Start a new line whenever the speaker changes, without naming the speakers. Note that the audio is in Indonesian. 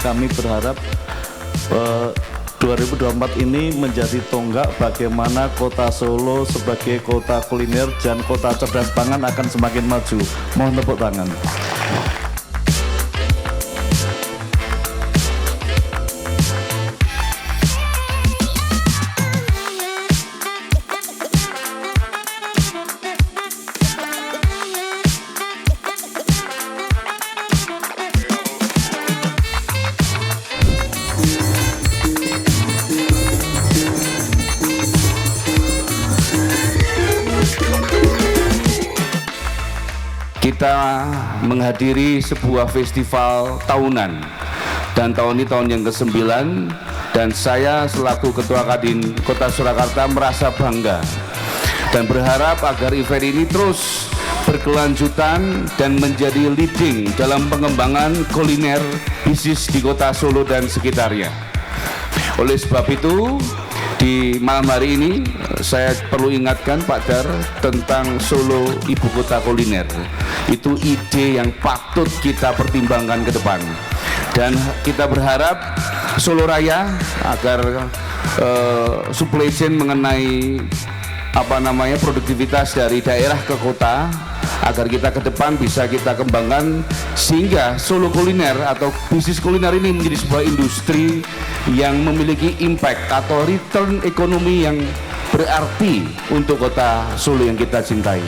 kami berharap 2024 ini menjadi tonggak bagaimana kota Solo sebagai kota kuliner dan kota cerdas pangan akan semakin maju. Mohon tepuk tangan.
Kita menghadiri sebuah festival tahunan dan tahun ini tahun yang ke-9, dan saya selaku Ketua Kadin Kota Surakarta merasa bangga dan berharap agar event ini terus berkelanjutan dan menjadi leading dalam pengembangan kuliner bisnis di Kota Solo dan sekitarnya. Oleh sebab itu, di malam hari ini saya perlu ingatkan Pak Dar tentang Solo Ibu Kota Kuliner. Itu ide yang patut kita pertimbangkan ke depan, dan kita berharap Solo Raya agar supply chain mengenai produktivitas dari daerah ke kota, agar kita ke depan bisa kita kembangkan sehingga Solo Kuliner atau bisnis kuliner ini menjadi sebuah industri yang memiliki impact atau return ekonomi yang berarti untuk kota Solo yang kita cintai.